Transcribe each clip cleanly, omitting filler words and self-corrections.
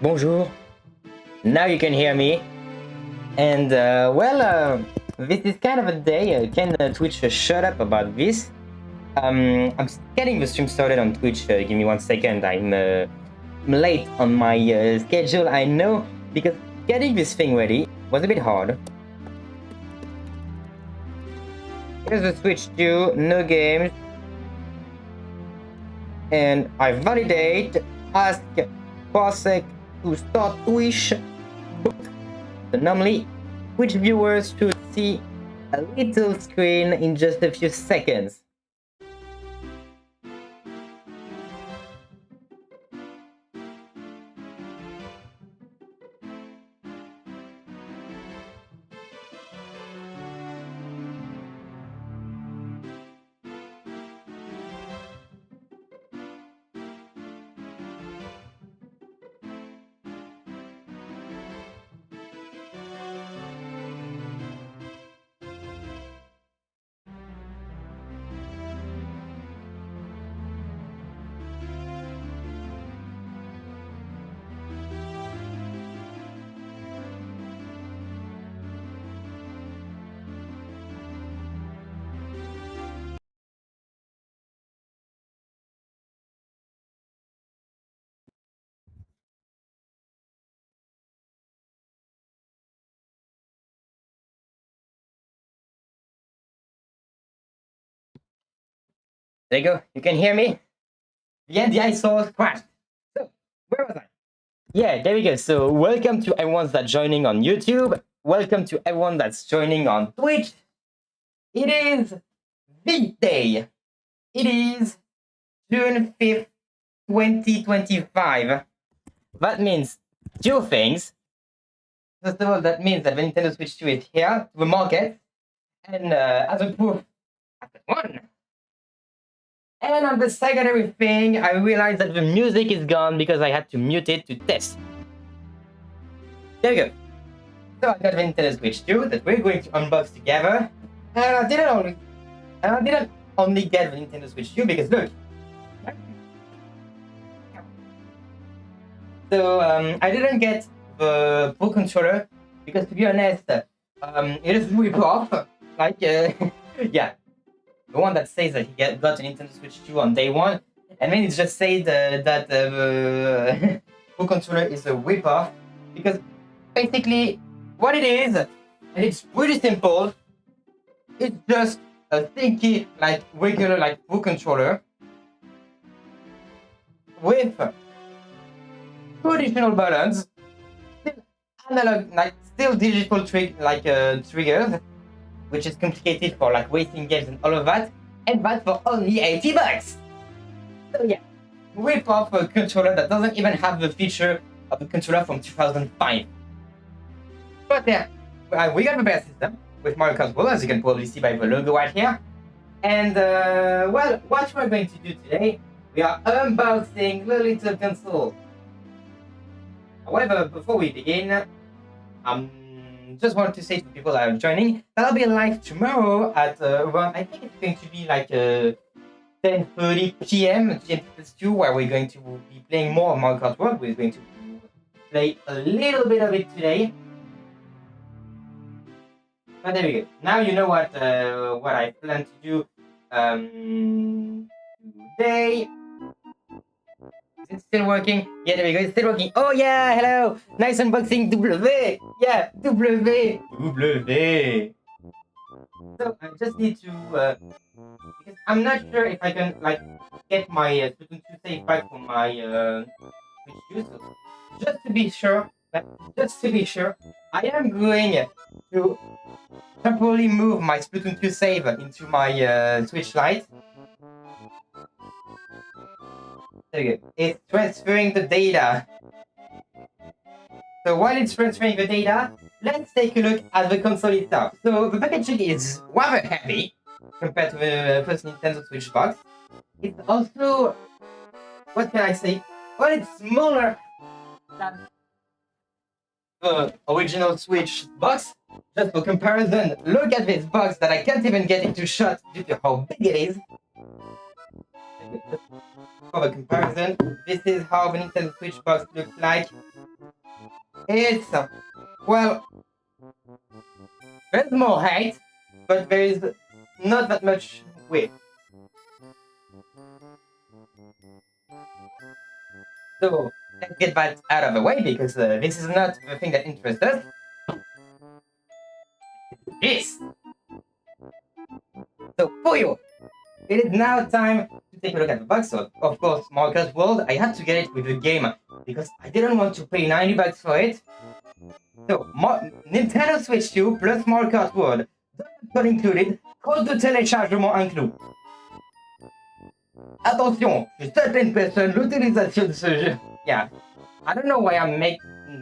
Bonjour. Now you can hear me. And this is kind of a day. Can Twitch shut up about this? I'm getting the stream started on Twitch. Give me 1 second. I'm late on my schedule. I know, because getting this thing ready was a bit hard. Here's the Switch 2, no games. And I validate, ask Parsec to start Twitch. So normally, Twitch viewers should see a little screen in just a few seconds. There you go. You can hear me? The NDI source crashed. So, where was I? Yeah, there we go. So, welcome to everyone that's joining on YouTube. Welcome to everyone that's joining on Twitch. It is the day. It is June 5th, 2025. That means two things. First of all, that means that the Nintendo Switch 2 is here to the market. And as a proof, I won. And on the secondary thing, I realized that the music is gone because I had to mute it to test. There we go. So I got the Nintendo Switch 2 that we're going to unbox together. And I didn't only get the Nintendo Switch 2 because look. So I didn't get the Pro Controller because, to be honest, it is rip off. Like, yeah. The one that says that he got a Nintendo Switch 2 on day one, and then it just said that the Pro Controller is a rip-off, because basically what it is, and it's pretty simple, it's just a thinky, like regular, like Pro Controller with two additional buttons, still analog, like still digital triggers, which is complicated for like racing games and all of that, and that for only $80. So yeah, rip off a controller that doesn't even have the feature of a controller from 2005. But yeah, we got the best system with Mario Kart World, as you can probably see by the logo right here. And well, what we're going to do today, we are unboxing the little console. However, before we begin, just wanted to say to people that are joining that I'll be live tomorrow at around, I think it's going to be like 10:30 p.m. GMT+2, where we're going to be playing more of Mario Kart World. We're going to play a little bit of it today. But there we go. Now you know what I plan to do today. Is it still working? Yeah, there we go. It's still working. Oh yeah, hello. Nice unboxing, W. Yeah, W. So I just need to because I'm not sure if I can like get my Splatoon 2 save back from my Switch 2. So just to be sure, I am going to temporarily move my Splatoon 2 save into my Switch Lite. There you go. It's transferring the data. So while it's transferring the data, let's take a look at the console itself. So the packaging is rather heavy compared to the first Nintendo Switch box. It's also, what can I say? Well, it's smaller than the original Switch box. Just for comparison, look at this box that I can't even get into shot due to how big it is. For the comparison, this is how the Nintendo Switch box looks like. It's, well, there's more height, but there is not that much width. So, let's get that out of the way because this is not the thing that interests us. This! So, for you, it is now time to take a look at the box. So, of course, Mario Kart World, I had to get it with the game because I didn't want to pay $90 for it. So, Nintendo Switch 2 plus Mario Kart World, not included, code de téléchargement inclus. Attention, je suis certaine personne l'utilisation de ce jeu. Yeah, I don't know why I'm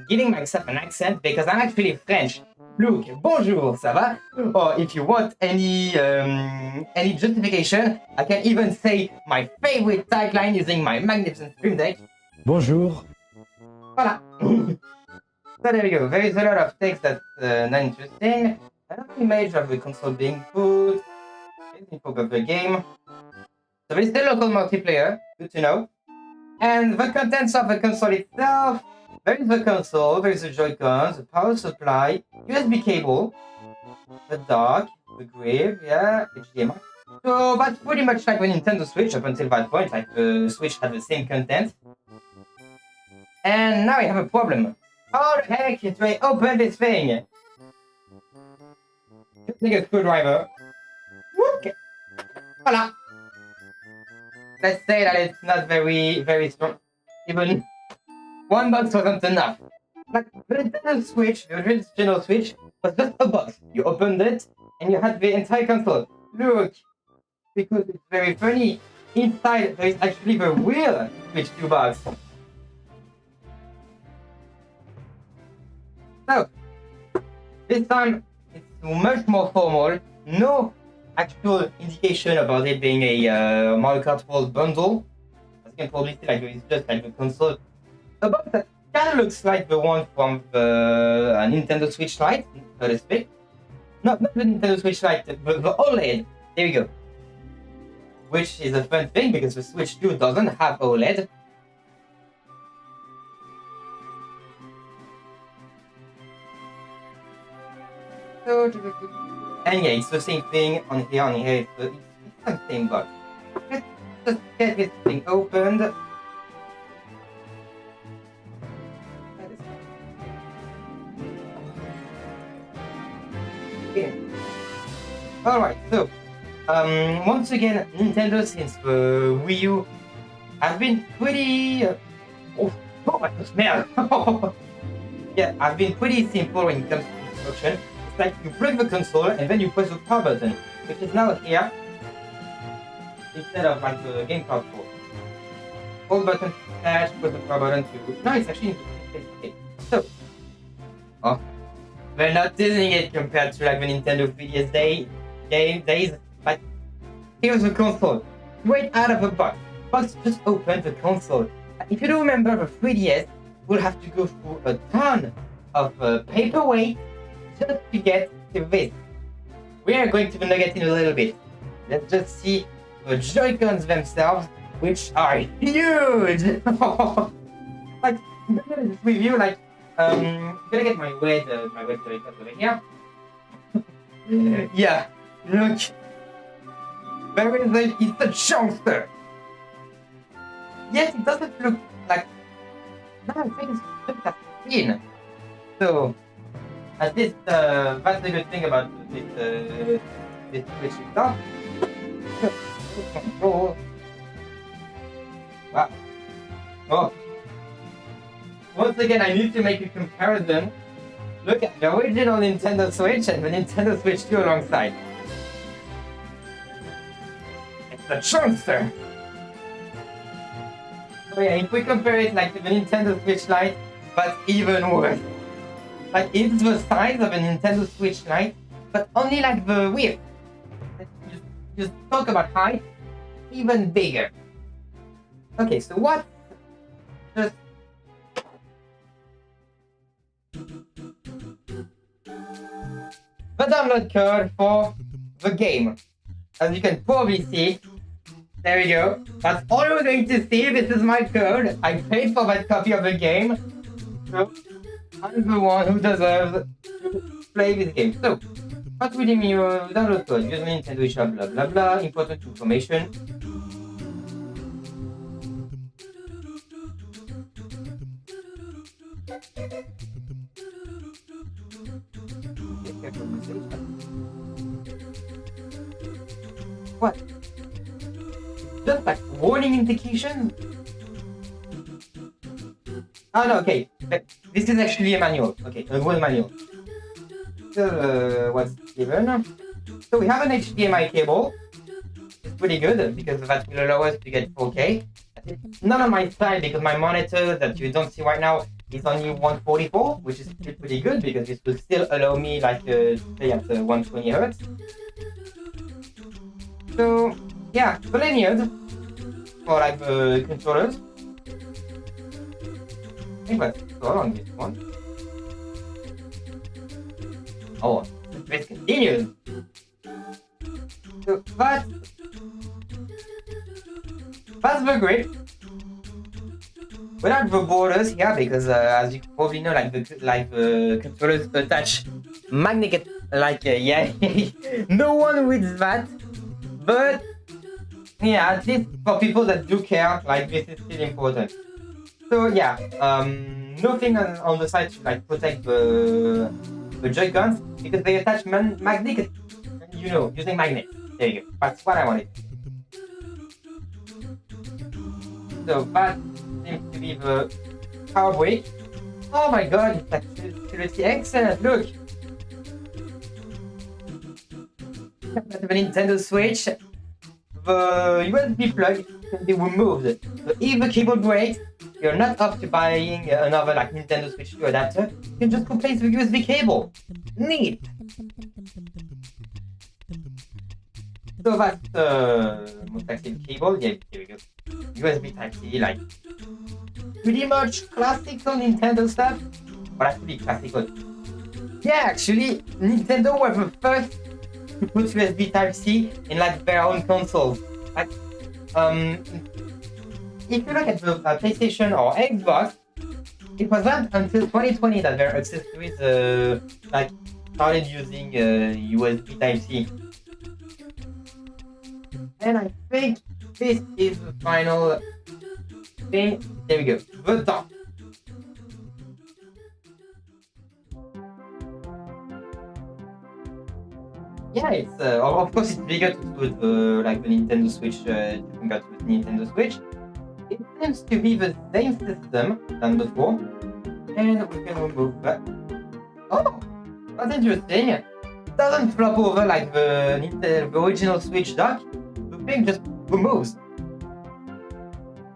giving myself an accent because I'm actually French. Look, bonjour, ça va? Or if you want any justification, I can even say my favorite tagline using my magnificent Stream Deck. Bonjour. Voilà. So there we go. There is a lot of text that's not interesting. An image of the console being put. Info of the game. So there is the local multiplayer. Good to know. And the contents of the console itself. There is the console, there is the Joy-Cons, the power supply, USB cable, the dock, the grip, yeah, HDMI. So that's pretty much like the Nintendo Switch up until that point, like the Switch had the same content. And now we have a problem. How the heck do I open this thing? Using a screwdriver. Okay. Voila. Let's say that it's not very strong. Even one box wasn't enough. Like the Nintendo Switch, the original Switch, was just a box. You opened it and you had the entire console. Look, because it's very funny. Inside there is actually the real Switch 2 box. So this time it's much more formal. No actual indication about it being a Mario Kart World bundle. As you can probably see, like it's just like the console. A box that kind of looks like the one from the Nintendo Switch Lite, so to speak. Not the Nintendo Switch Lite, but the OLED. There we go. Which is a fun thing because the Switch 2 doesn't have OLED. And yeah, it's the same thing on here. It's the same box. Let's just get this thing opened. Yeah. Alright, so once again, Nintendo since the Wii U has been pretty yeah, I've been pretty simple when it comes to construction. It's like you plug the console and then you press the power button, which is now here instead of like the game console. Hold button to attach, press the power button to. No, it's actually okay. So we're not using it compared to like the Nintendo 3DS days, but here's the console. Right out of the box. Box just opened the console. If you don't remember the 3DS, we'll have to go through a ton of paperweight just to get to this. We are going to the nugget in a little bit. Let's just see the Joy-Cons themselves, which are huge! Like, I'm gonna just review like I'm gonna get my wet Joy-Cons over here. Yeah, look. There is it's a chunster. Yes, it doesn't look like. No, I think it's just that thin. So, at least that's the good thing about this Switch itself. Control. Wow. Oh. Once again, I need to make a comparison. Look at the original Nintendo Switch and the Nintendo Switch 2 alongside. It's a chunster! So yeah, if we compare it like to the Nintendo Switch Lite, but even worse. Like it's the size of a Nintendo Switch Lite, but only like the width. Just talk about height, even bigger. Okay, so what? Just the download code for the game. As you can probably see, There we go. That's all we're going to see. This is my code. I paid for that copy of the game. So I'm the one who deserves to play this game. So, what's reading your download code? Use my Nintendo eShop, blah blah blah. Important information. What? Just like warning indication? Oh no, okay. This is actually a manual. Okay, a whole manual. So, what's given? So we have an HDMI cable. It's pretty good because that will allow us to get 4K. Not on my side because my monitor that you don't see right now is only 144, which is still pretty good because this will still allow me like to play at 120 Hz. So yeah, the lanyard for like the controllers. I think that's all on this one. Oh, let's continue. So that's the grip. Without the borders here, because as you probably know, like the controllers attach magnetic, yeah, no one with that. But yeah, at least for people that do care, like this is still important. So yeah, nothing on the side to like protect the Joy-Cons because they attach magnetic, you know, using magnets. There you go. That's what I wanted. So that seems to be the power brick. Oh my god, it's absolutely excellent. Look. The Nintendo Switch, the USB plug can be removed. So if the cable breaks, you're not up to buying another like Nintendo Switch 2 adapter. You can just replace the USB cable. Neat. So that's the most active cable. Yeah, here we go. USB Type-C, like pretty much classical Nintendo stuff. But actually classical. Yeah, actually, Nintendo was the first to put USB Type-C in like their own consoles. Like, if you look at the PlayStation or Xbox, it wasn't until 2020 that their accessories like started using USB Type-C. And I think this is the final thing. There we go. The top. Yeah, it's of course it's bigger to put like the Nintendo Switch to compare to the Nintendo Switch. It seems to be the same system than before, and we can remove that. Oh, that's interesting. It doesn't flop over like the original Switch dock. The thing just removes.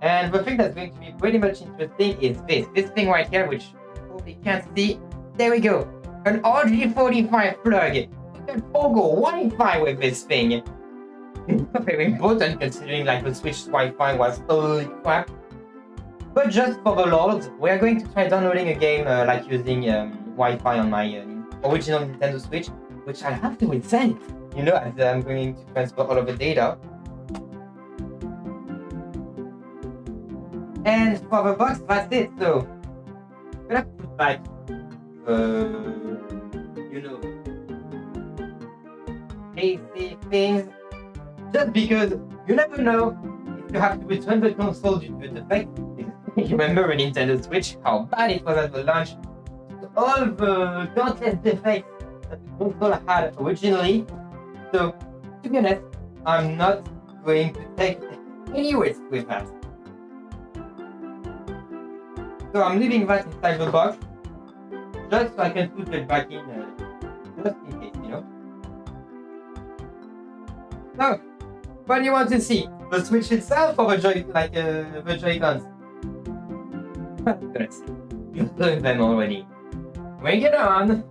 And the thing that's going to be pretty much interesting is this thing right here, which you probably can't see. There we go, an RG45 plug. You can toggle Wi-Fi with this thing. Very important considering like the Switch Wi-Fi was totally crap. But just for the lords, we are going to try downloading a game like using Wi-Fi on my original Nintendo Switch, which I have to resend, you know, as I'm going to transfer all of the data. And for the box, that's it. So I'm gonna put back you know, AC things, just because you never know if you have to return the console due to a defect. You remember a Nintendo Switch, how bad it was at the launch, all the countless defects that the console had originally. So to be honest, I'm not going to take any risk with that. So I'm leaving that inside the box, just so I can put it back in, just in case, you know. So, what do you want to see? The Switch itself or the Joy-Cons? Let's see. You've learned them already. Bring it on!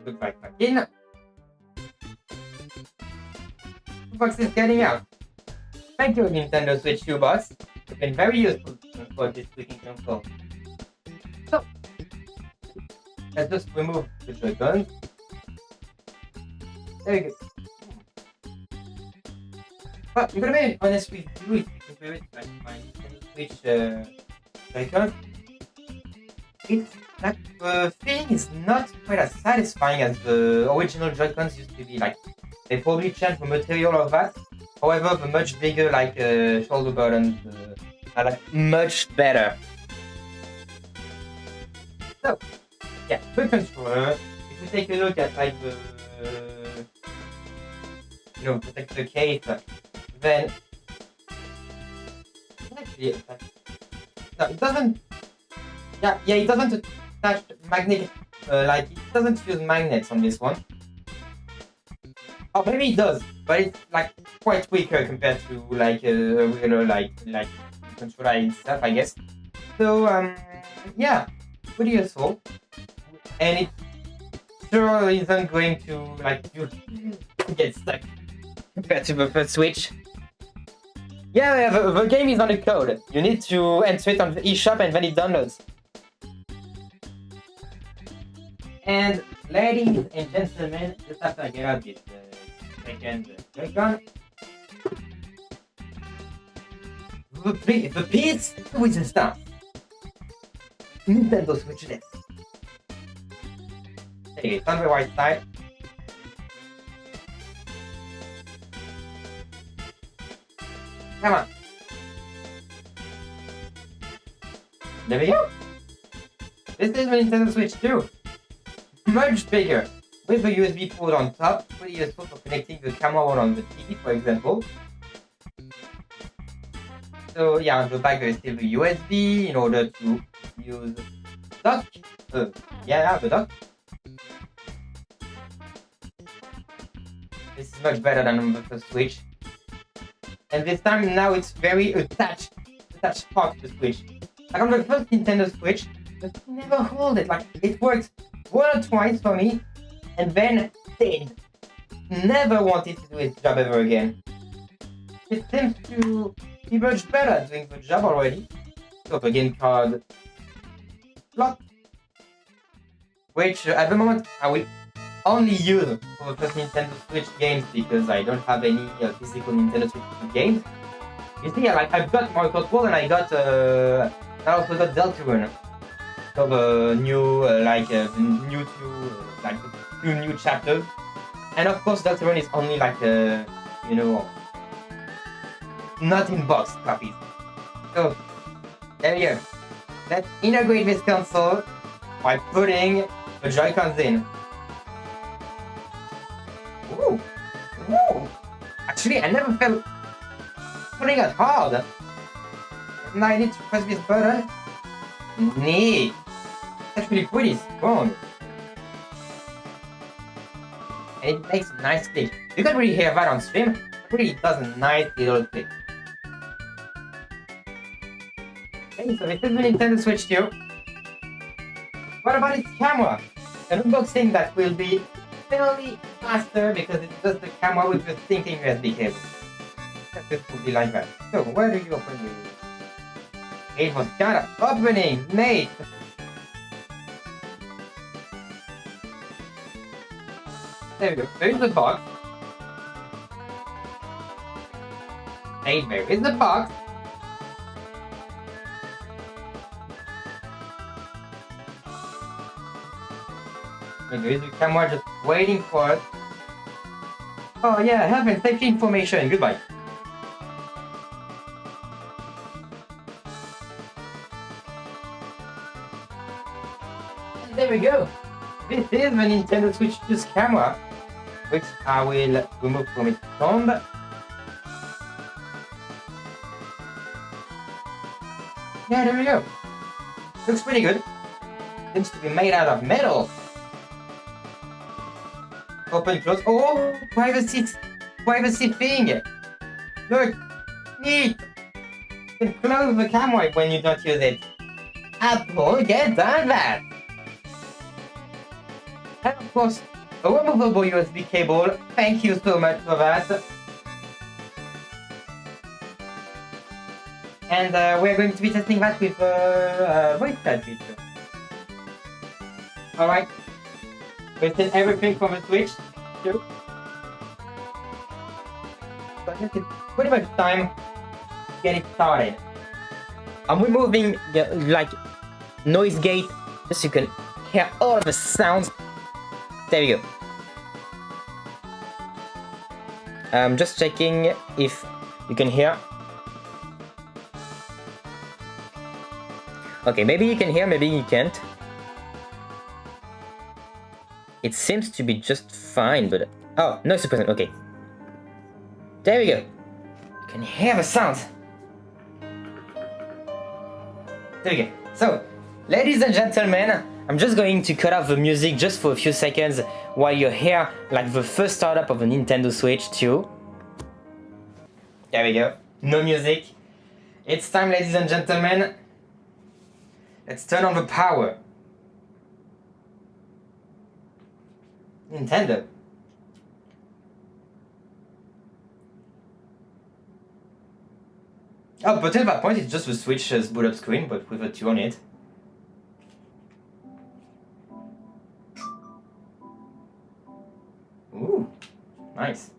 Look right back in. Box is getting out. Thank you, Nintendo Switch 2 box. It's been very useful for this tweaking console. So, let's just remove the Joy-Cons. There you go. But you gotta be honest with you if you compare it to like my Switch Joy-Con. It's like the feeling is not quite as satisfying as the original Joy-Cons used to be. Like they probably changed the material of that. However, the much bigger like shoulder buttons are like much better. So yeah, the controller. If we take a look at like the the case, then actually no, it doesn't. Yeah, it doesn't attach magnet. Like it doesn't use magnets on this one. Oh, maybe it does, but it's like quite weaker compared to like a regular like controller itself, I guess. So yeah, pretty useful, and it sure isn't going to like you get stuck compared to the first Switch. Yeah, the game is on a code. You need to enter it on the eShop and then it downloads. And ladies and gentlemen, just after I get out this second Joy-Con, the piece with the stuff. Nintendo Switch Lite. Okay, it's on the right side. Come on. There we go. This is the Nintendo Switch 2. Much bigger. With a USB port on top, pretty useful for connecting the camera on the TV, for example. So yeah, on the back there is still the USB in order to use dock. The dock. This is much better than on the first Switch. And this time now it's very attached part to the Switch. Like on the first Nintendo Switch, but never hold it. Like it worked one or twice for me, and then stayed. Never wanted to do its job ever again. It seems to be much better at doing the job already. So the game card slot, which at the moment I will only use for the first Nintendo Switch games because I don't have any physical Nintendo Switch games. You see, I've got Mario Kart World and I also got Deltarune. So the new two new chapters, and of course Deltarune is only not in box copies. So there you go. Let's integrate this console by putting the Joy-Cons in. Ooh. Actually, I never felt putting it hard. Now I need to press this button. Neat. That's actually pretty strong. And it makes a nice click. You can't really hear that on stream. It really does a nice little click. Okay, so this is the Nintendo Switch 2. What about its camera? An unboxing that will be fairly faster because it's just the camera with the thinking USB cable. This will be like that. So where do you open it? It was kind of opening, mate. There we go. There's the box. Hey, there is the box. There is the camera just waiting for it. Oh yeah, health and safety information. Goodbye. And there we go. This is the Nintendo Switch 2's camera, which I will remove from its stand. Yeah, there we go. Looks pretty good. Seems to be made out of metal. Open, close. Oh, privacy thing. Look, neat. You can close the camera when you don't use it. Apple, get done that. And of course, a removable USB cable. Thank you so much for that. And we're going to be testing that with voice chat feature. Alright. We've seen everything from the Switch too. So I guess it's pretty much time to get it started. I'm removing the noise gate just so you can hear all of the sounds. There we go. I'm just checking if you can hear. Okay, maybe you can hear, maybe you can't. It seems to be just fine, but... Oh, no suppression, okay. There we go. You can hear the sounds. There we go. So, ladies and gentlemen, I'm just going to cut off the music just for a few seconds while you hear like the first startup of a Nintendo Switch 2. There we go. No music. It's time, ladies and gentlemen. Let's turn on the power. Nintendo. Oh, but at that point it's just the Switch's boot up screen, but with a 2 on it. Ooh, nice.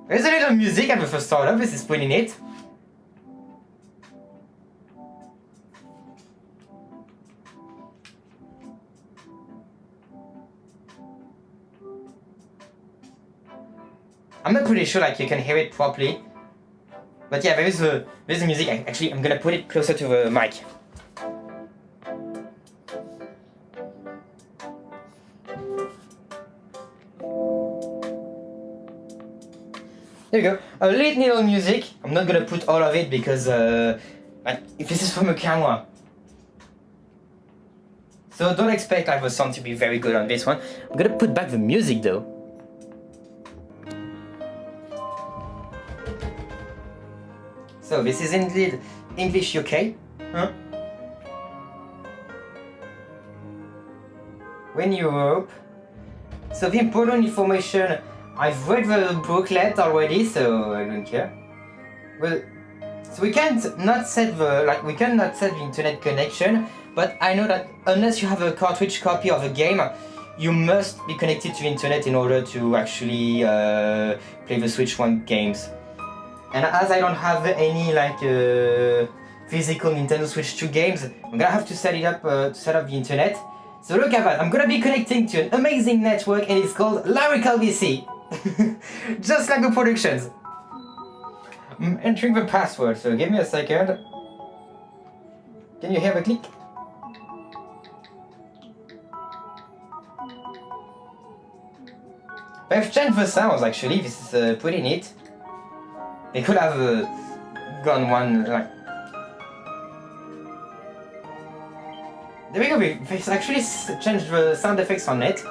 There's a little music at the first startup, this is pretty neat. I'm not pretty sure like you can hear it properly. But yeah, there's the music. Actually, I'm gonna put it closer to the mic. There you go. A little music. I'm not gonna put all of it because if this is from a camera. So don't expect like the sound to be very good on this one. I'm gonna put back the music though. So this is indeed English UK. Huh? When Europe. So the important information, I've read the booklet already, so I don't care. Well, so we cannot set the internet connection, but I know that unless you have a cartridge copy of a game, you must be connected to the internet in order to actually play the Switch 1 games. And as I don't have any physical Nintendo Switch 2 games, I'm gonna have to set up the internet. So look at that, I'm gonna be connecting to an amazing network and it's called Lyrical VC. Just like the productions. I'm entering the password, so give me a second. Can you hear the click? They've changed the sounds actually, this is pretty neat. They could have gone one like. There we go. They've actually changed the sound effects on it,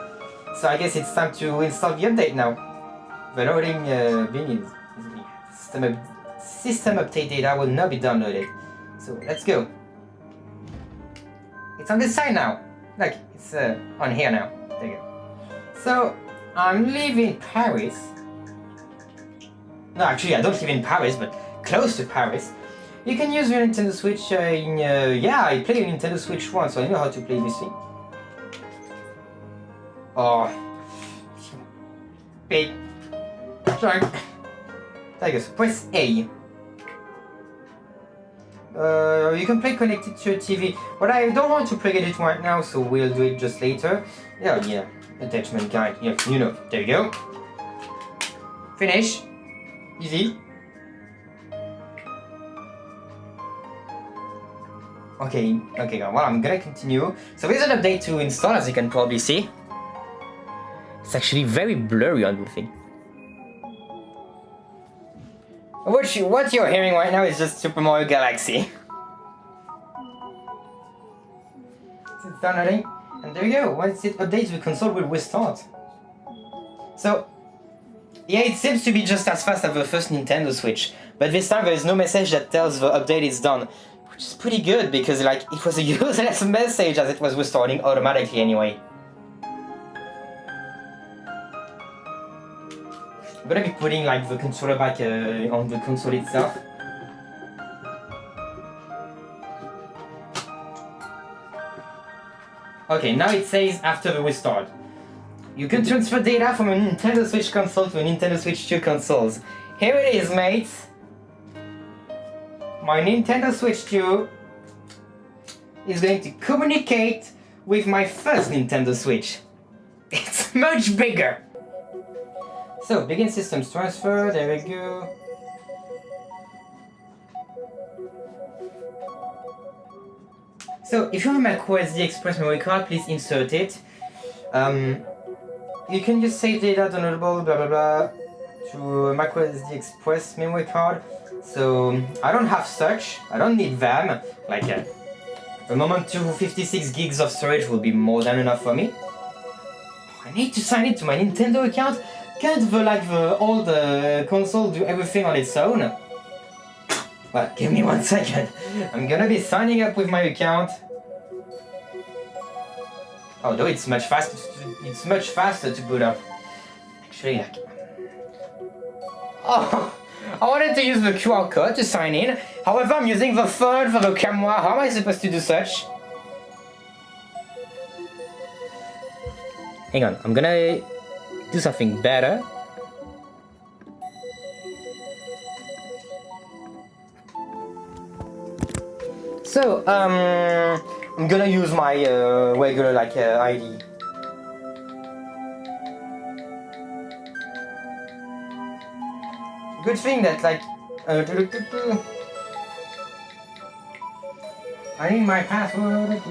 so I guess it's time to install the update now. The loading being system update data will not be downloaded. So let's go. It's on this side now. Look, it's on here now. There you go. So I'm leaving Paris. No, actually, I don't live in Paris, but close to Paris. You can use your Nintendo Switch yeah, I play a Nintendo Switch 1, so I know how to play this thing. Oh. Big. Sorry. There you go, so press A. You can play connected to your TV, but I don't want to play it right now, so we'll do it just later. Yeah, attachment guide, yeah, you know, there you go. Finish. Easy. Okay, well, I'm gonna continue. So there's an update to install, as you can probably see. It's actually very blurry on the thing. What you're hearing right now is just Super Mario Galaxy. So it's downloading, and there you go. Once it updates, the console will restart. So, yeah, it seems to be just as fast as the first Nintendo Switch, but this time there is no message that tells the update is done, which is pretty good because like it was a useless message as it was restarting automatically anyway. I'm gonna be putting like the controller back on the console itself. Okay, now it says after the restart. You can transfer data from a Nintendo Switch console to a Nintendo Switch 2 consoles. Here it is, mates. My Nintendo Switch 2 is going to communicate with my first Nintendo Switch. It's much bigger. So, begin systems transfer, there we go. So, if you have a microSD Express memory card, please insert it. You can just save data downloadable, blah blah blah, to a microSD Express memory card. So, I don't have such, I don't need them. Like, the moment 256 gigs of storage will be more than enough for me. I need to sign it to my Nintendo account. Can't the old console do everything on its own? Well, give me 1 second. I'm gonna be signing up with my account. Although it's much faster. It's much faster to boot up. Actually, like. Oh, I wanted to use the QR code to sign in. However, I'm using the phone for the camera. How am I supposed to do such? Hang on, I'm gonna do something better. So, I'm gonna use my regular ID. Good thing that I need my password.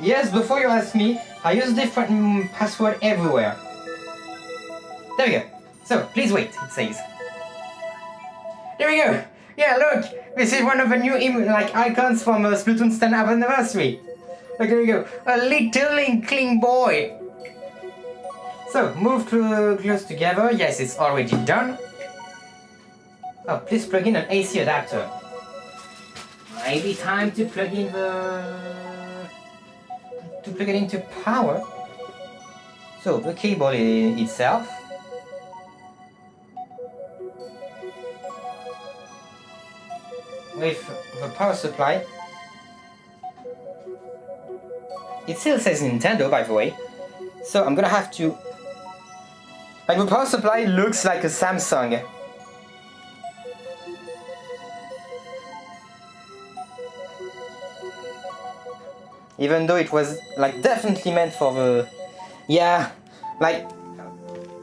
Yes, before you ask me, I use different password everywhere. There we go. So, please wait, it says. There we go. Yeah, look, this is one of the new icons from Splatoon's 10th anniversary. Look, there we go. A little inkling boy. So, move close together. Yes, it's already done. Oh, please plug in an AC adapter. Maybe time to plug in to plug it into power. So, the cable itself. With the power supply. It still says Nintendo, by the way. So I'm gonna have to... the power supply looks like a Samsung. Even though it was definitely meant for the... Yeah,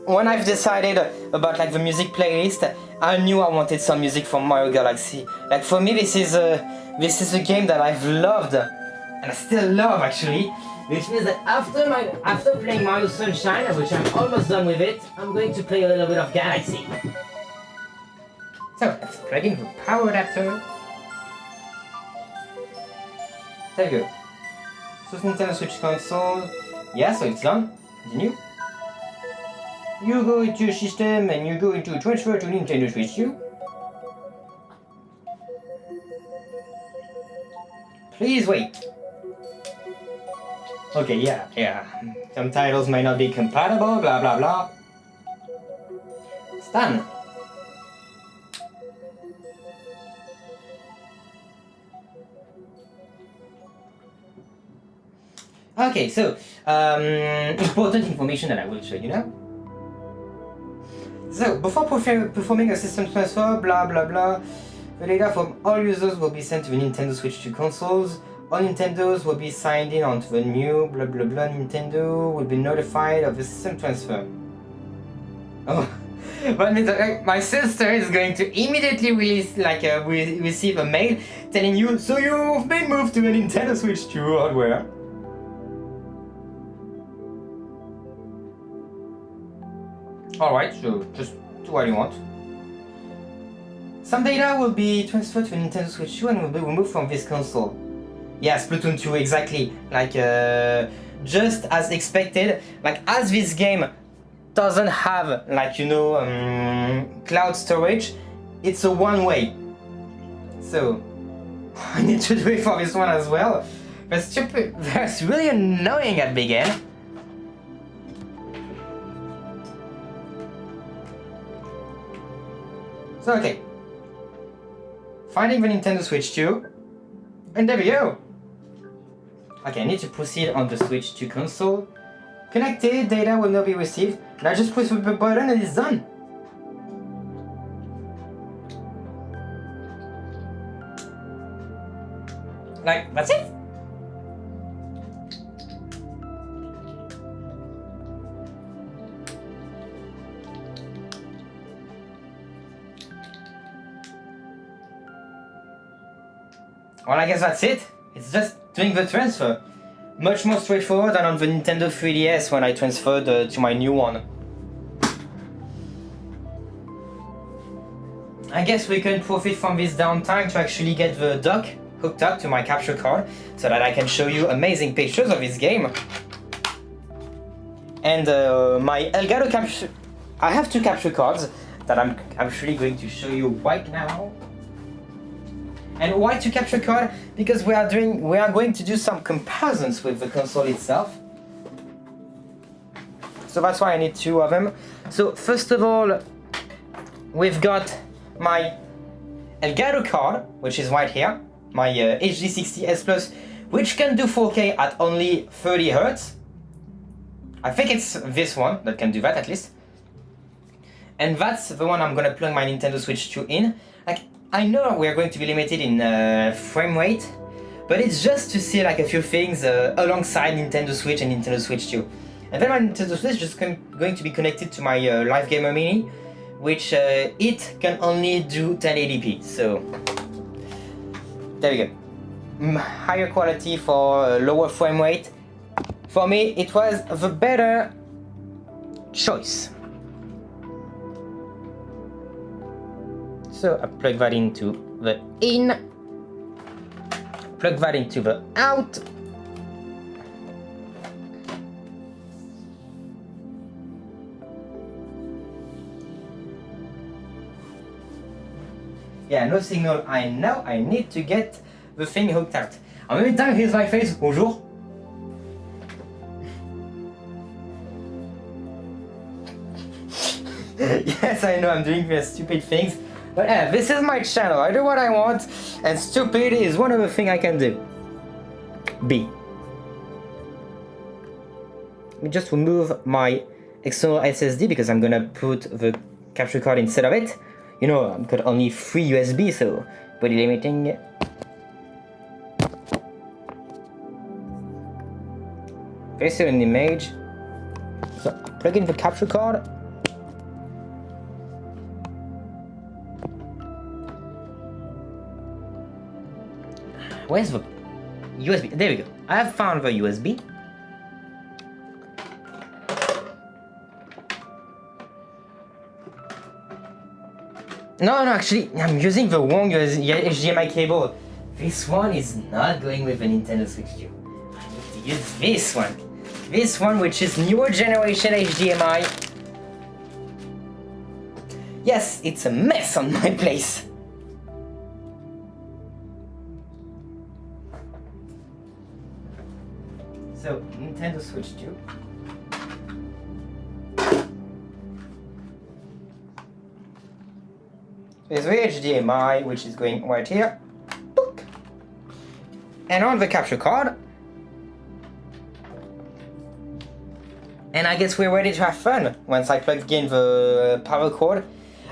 when I've decided about the music playlist, I knew I wanted some music from Mario Galaxy. For me, this is a game that I've loved, and I still love actually. Which means that after playing Mario Sunshine, which I'm almost done with it, I'm going to play a little bit of Galaxy. So let's plug in the power adapter. There we go. So Nintendo Switch console. Yeah, so it's done. Continue. You go into system and you go into transfer to Nintendo Switch 2. Please wait. Okay, yeah. Some titles may not be compatible, blah blah blah. It's done. Okay, so important information that I will show you now. So, before performing a system transfer, blah blah blah, the data from all users will be sent to the Nintendo Switch 2 consoles. All Nintendos will be signed in onto the new blah blah blah Nintendo will be notified of the system transfer. Oh, but my sister is going to immediately receive a mail telling you, so you've been moved to a Nintendo Switch 2 hardware. Alright, so just do what you want. Some data will be transferred to Nintendo Switch 2 and will be removed from this console. Yeah, Splatoon 2, exactly. Just as expected. As this game doesn't have, cloud storage, it's a one-way. So, I need to do it for this one as well. That's really annoying at the beginning. So, okay. Finding the Nintendo Switch 2. And there we go. Okay, I need to proceed on the switch to console. Connected, data will not be received. And I just push the button and it's done. Like, that's it. Well, I guess that's it. It's just doing the transfer. Much more straightforward than on the Nintendo 3DS when I transferred to my new one. I guess we can profit from this downtime to actually get the dock hooked up to my capture card so that I can show you amazing pictures of this game. And my Elgato capture... I have 2 capture cards that I'm actually going to show you right now. And why 2 capture card? Because we are going to do some comparisons with the console itself. So that's why I need 2 of them. So first of all, we've got my Elgato card, which is right here, my HD60S Plus, which can do 4K at only 30 Hz. I think it's this one that can do that at least. And that's the one I'm gonna plug my Nintendo Switch 2 in. Like, I know we are going to be limited in frame rate, but it's just to see like a few things alongside Nintendo Switch and Nintendo Switch 2. And then my Nintendo Switch is just going to be connected to my Live Gamer Mini, which it can only do 1080p. So there we go. Higher quality for lower frame rate. For me, it was the better choice. So I plug that into the in, plug that into the out. Yeah, no signal. I know I need to get the thing hooked out. En même temps, here's my face. Bonjour. Yes, I know I'm doing stupid things. But this is my channel, I do what I want, and stupid is one of the things I can do. B. Let me just remove my external SSD because I'm gonna put the capture card instead of it. You know, I've got only 3 USB, so pretty limiting. Paste it in the image. So plug in the capture card. Where's the USB? There we go. I have found the USB. No, actually, I'm using the wrong HDMI cable. This one is not going with the Nintendo Switch 2. I need to use this one. This one, which is newer generation HDMI. Yes, it's a mess on my place. So, Nintendo Switch 2. There's the HDMI, which is going right here. Book. And on the capture card. And I guess we're ready to have fun once I plug in the power cord.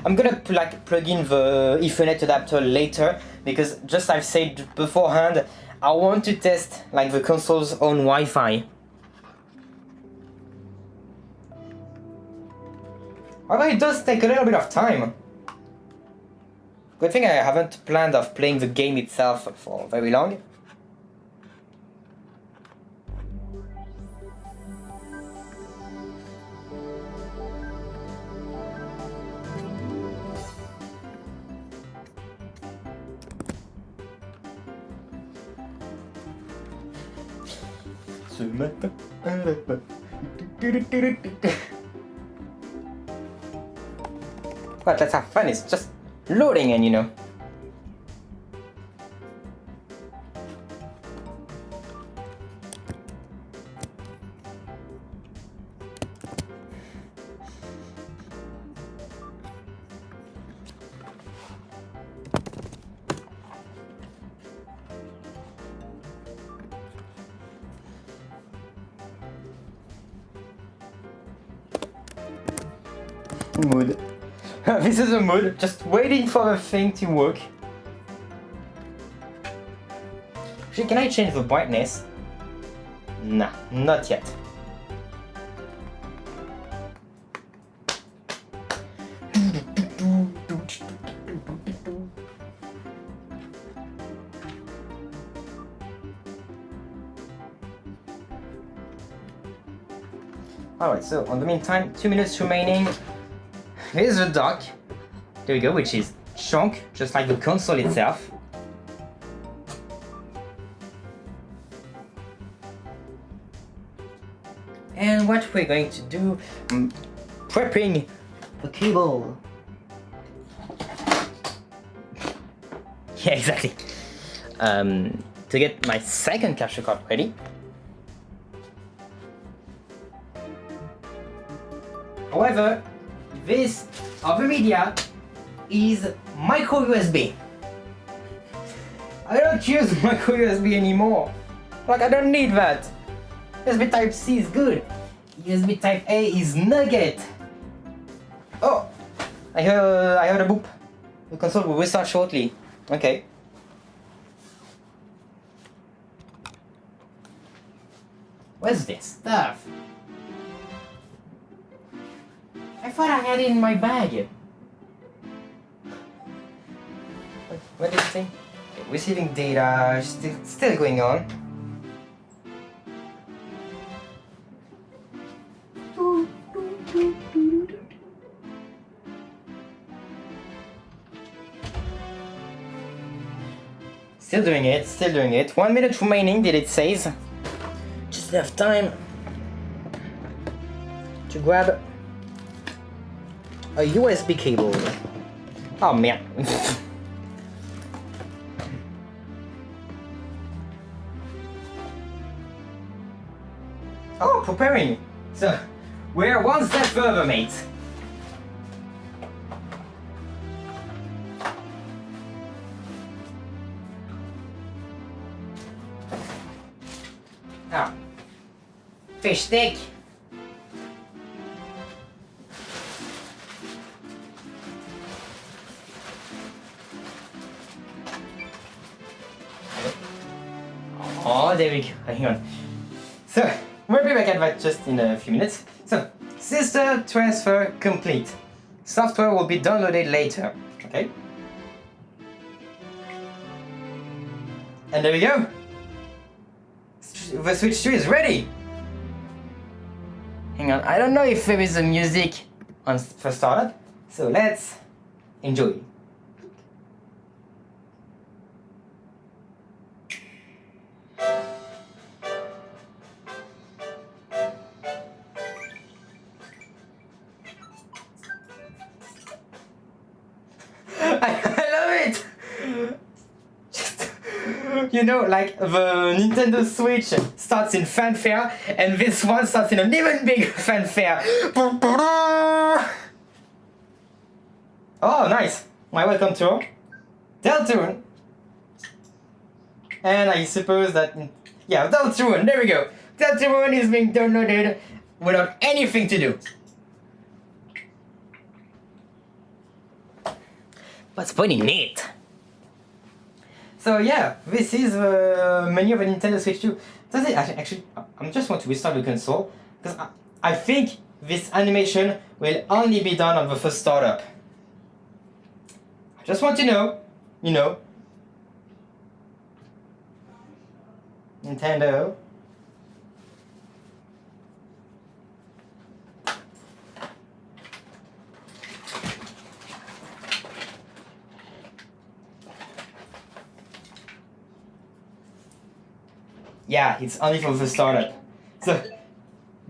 I'm gonna plug in the Ethernet adapter later because just I've said beforehand, I want to test like the console's own Wi-Fi. Although it does take a little bit of time. Good thing I haven't planned of playing the game itself for very long. Ce matin à la fin. But let's have fun, it's just loading in, you know. Mood. This is a mood, just waiting for the thing to work. Actually, can I change the brightness? Nah, not yet. Alright, so on the meantime, 2 minutes remaining. Here's the dock. There we go, which is shrunk, just like the console itself. And what we're going to do, prepping the cable. Yeah, exactly. To get my second capture card ready. However, this other media is micro USB. I don't use micro USB anymore. Like, I don't need that. USB Type C is good. USB Type A is nugget. Oh, I heard a boop. The console will restart shortly. Okay. Where's this stuff? I thought I had it in my bag. What did it say? Okay, receiving data, still going on. Still doing it, still doing it. 1 minute remaining, did it says. Just enough time to grab a USB cable. Oh man. Oh, preparing. So, we're one step further, mate. Now, fish stick. Oh, there we go. Hang on. So, we'll be back at that just in a few minutes. So, system transfer complete. Software will be downloaded later. Okay? And there we go. The Switch 2 is ready. Hang on, I don't know if there is a music on for startup, so let's enjoy. I love it! You know, like the Nintendo Switch starts in fanfare, and this one starts in an even bigger fanfare. Oh, nice! My welcome tour. Deltarune. And I suppose that, yeah, Deltarune, there we go. Deltarune is being downloaded without anything to do. That's pretty neat. So yeah, this is the menu of a Nintendo Switch 2. Does it actually? I just want to restart the console because I think this animation will only be done on the first startup. I just want to know, you know, Nintendo. Yeah, it's only for the startup. So,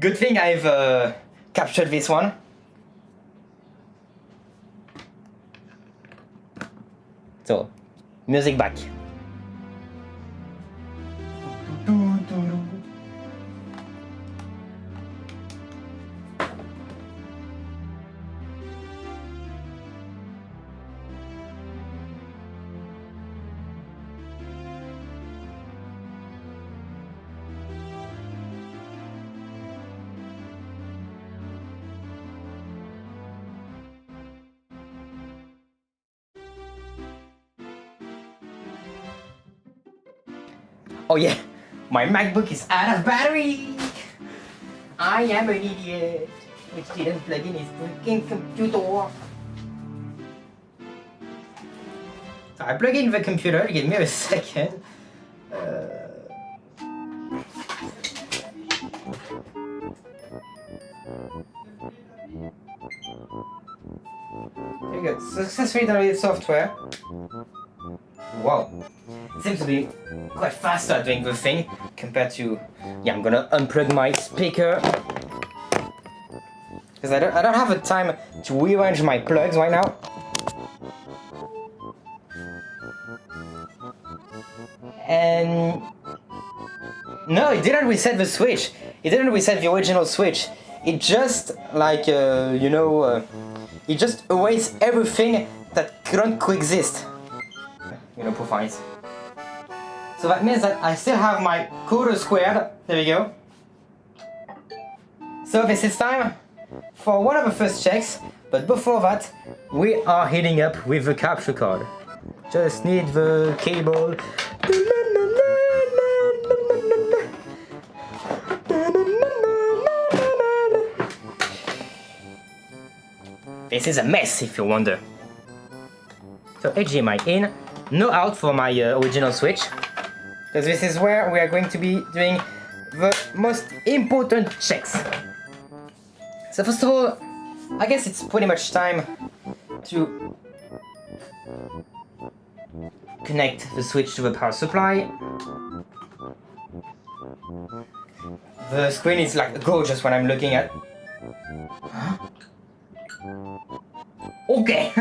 good thing I've captured this one. So, music back. Oh yeah, my MacBook is out of battery. I am an idiot, which didn't plug in his freaking computer. So I plug in the computer, give me a second. There you go, successfully downloaded software. Wow, it seems to be quite faster at doing the thing compared to... Yeah, I'm gonna unplug my speaker. Because I don't have the time to rearrange my plugs right now. And... No, it didn't reset the switch. It didn't reset the original switch. It just, like, it just erased everything that couldn't coexist. Profiles. So that means that I still have my quarter squared. There we go. So this is time for one of the first checks, but before that, we are heading up with the capture card. Just need the cable. This is a mess, if you wonder. So HDMI in, no out for my original switch, because this is where we are going to be doing the most important checks. So first of all, I guess it's pretty much time to connect the switch to the power supply. The screen is like gorgeous when I'm looking at. Okay.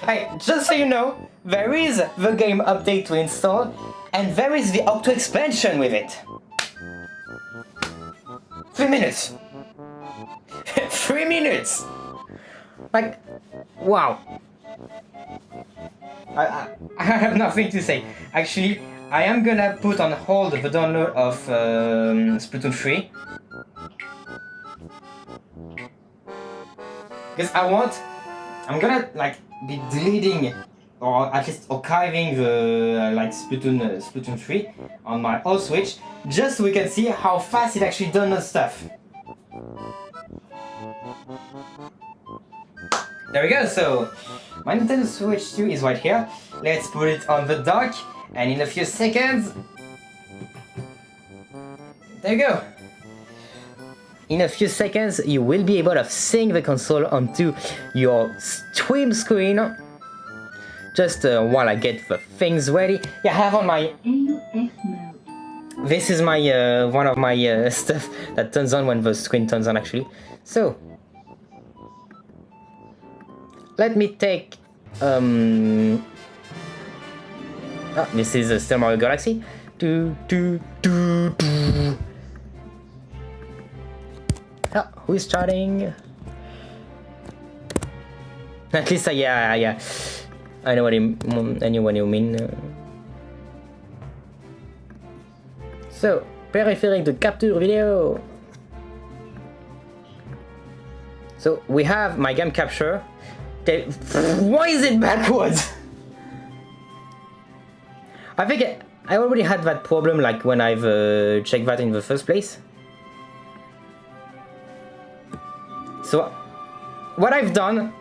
Hey, just so you know, there is the game update to install, and there is the Octo expansion with it. 3 minutes. 3 minutes. Like, wow. I have nothing to say. Actually, I am gonna put on hold the download of Splatoon 3. Because I'm gonna like be deleting or at least archiving the Splatoon 3 on my old Switch, just so we can see how fast it actually downloads stuff. There we go, so my Nintendo Switch 2 is right here. Let's put it on the dock, and in a few seconds... There you go. In a few seconds, you will be able to sync the console onto your stream screen. Just while I get the things ready. Yeah, I have on my... This is my one of my stuff that turns on when the screen turns on, actually. So... let me take... this is still Mario Galaxy. Who is chatting? At least, yeah. I know what you mean. So, périphérique de capture vidéo. So we have my game capture. Why is it backwards? I think I already had that problem, like when I've checked that in the first place. So, what I've done,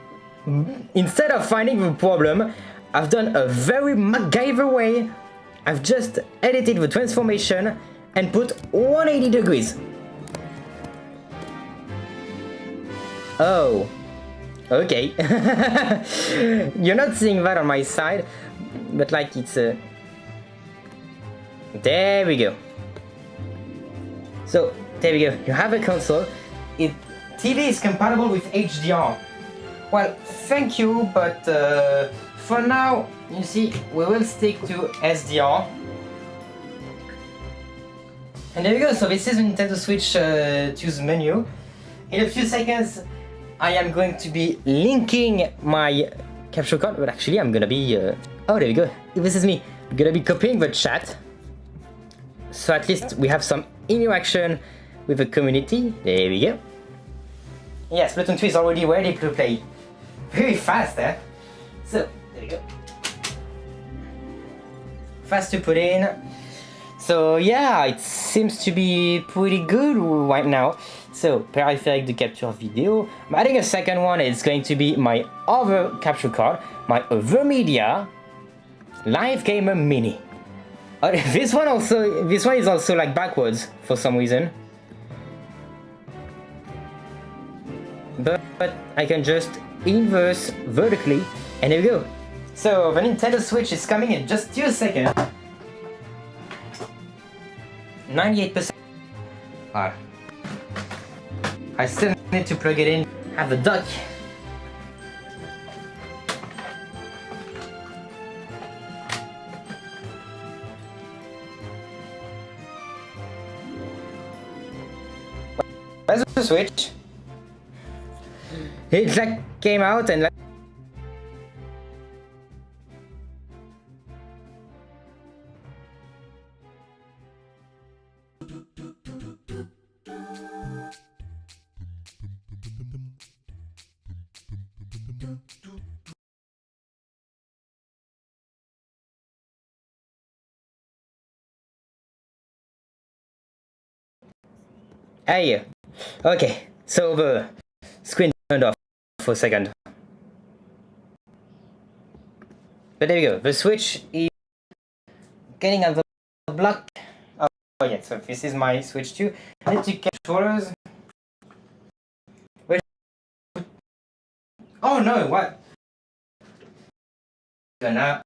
instead of finding the problem, I've done a very MacGyver way. I've just edited the transformation and put 180 degrees. Oh, okay. You're not seeing that on my side, but like it's a... There we go. So, there we go. You have a console. TV is compatible with HDR. Well, thank you, but for now, you see, we will stick to SDR. And there we go, so this is the Nintendo Switch 2's menu. In a few seconds, I am going to be linking my capture card, but actually I'm gonna be... oh, there we go, this is me. I'm gonna be copying the chat. So at least we have some interaction with the community. There we go. Yes, Splatoon 2 is already ready to play. Very fast, eh? So, there we go. Fast to put in. So yeah, it seems to be pretty good right now. So peripheric de capture video. I'm adding a second one. It's going to be my other capture card, my AverMedia Live Gamer Mini. This one is also like backwards for some reason. But I can just inverse vertically, and there we go. So the Nintendo Switch is coming in just 2 seconds. 98%. I still need to plug it in. Have the dock. Where's the Switch? It like came out and like. Hey, okay, so the screen turned off for a second. But there we go, the Switch is getting on the block. Oh yeah, so this is my Switch 2. I need to get controllers. Wait. Oh no, what? Now.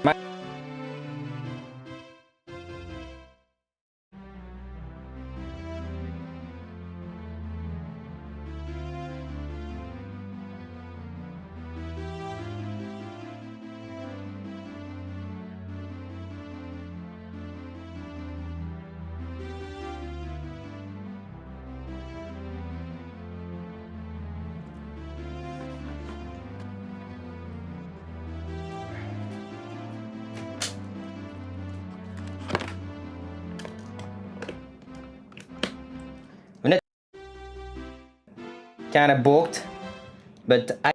My kind of booked, but I.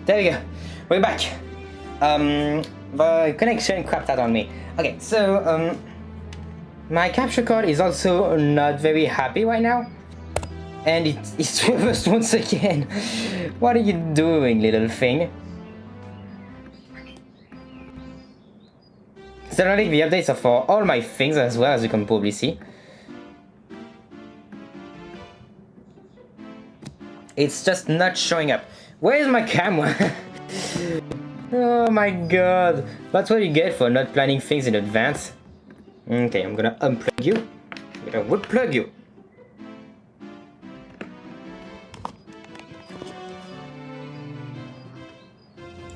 There we go. We're back. The connection crapped out on me. Okay, so my capture card is also not very happy right now, and it's reversed once again. What are you doing, little thing? Suddenly, the updates are for all my things as well, as you can probably see. It's just not showing up. Where is my camera? Oh my god. That's what you get for not planning things in advance. Okay, I'm gonna unplug you. I'm gonna replug you.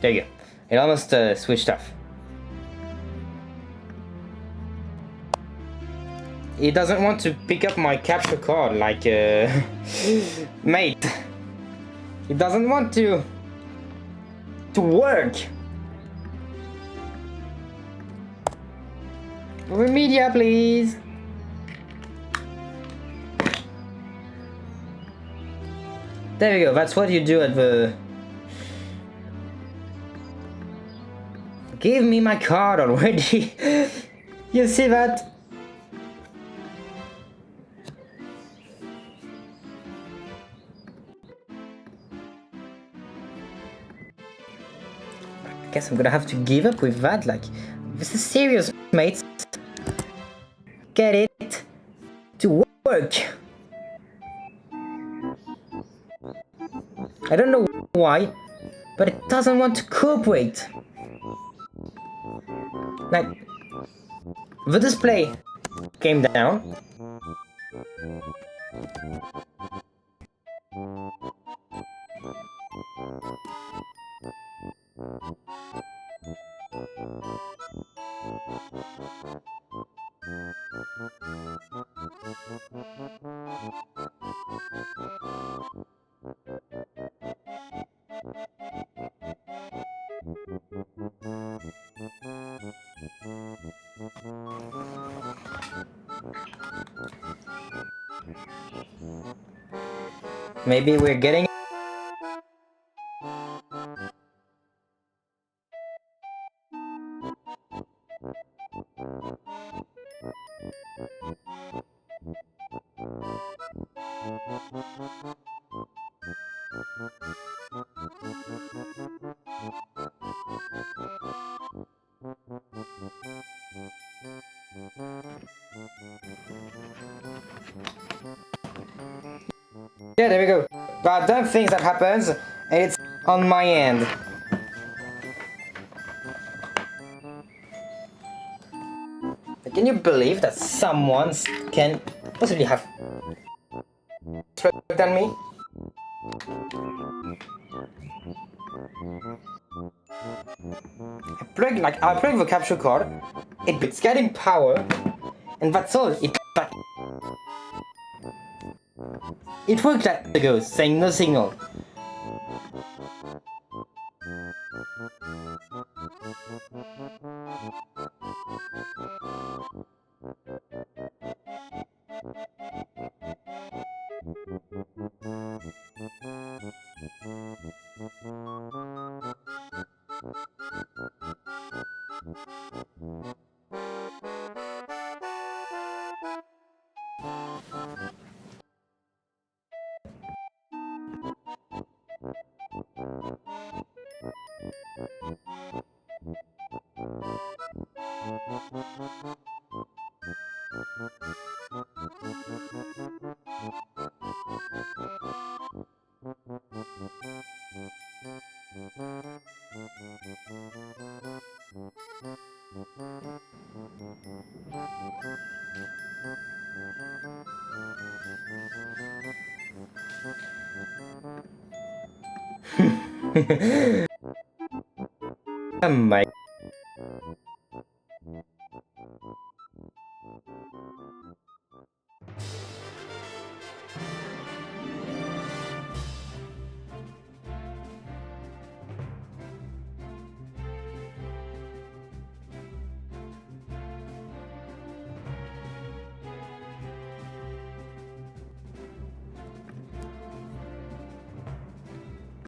There you go. It almost switched off. It doesn't want to pick up my capture card like mate. It doesn't want to work. Remedia, please. There we go. That's what you do at the. Give me my card already. You see that? I guess I'm gonna have to give up with that. Like, this is serious, mates. Get it to work. I don't know why, but it doesn't want to cooperate. Like, the display came down. Maybe we're getting. Yeah, there we go. But dumb things that happens, and it's on my end. Can you believe that someone can possibly have than me? I plug the capture card, it's getting power, and that's all. It worked like ago, saying no signal. Oh my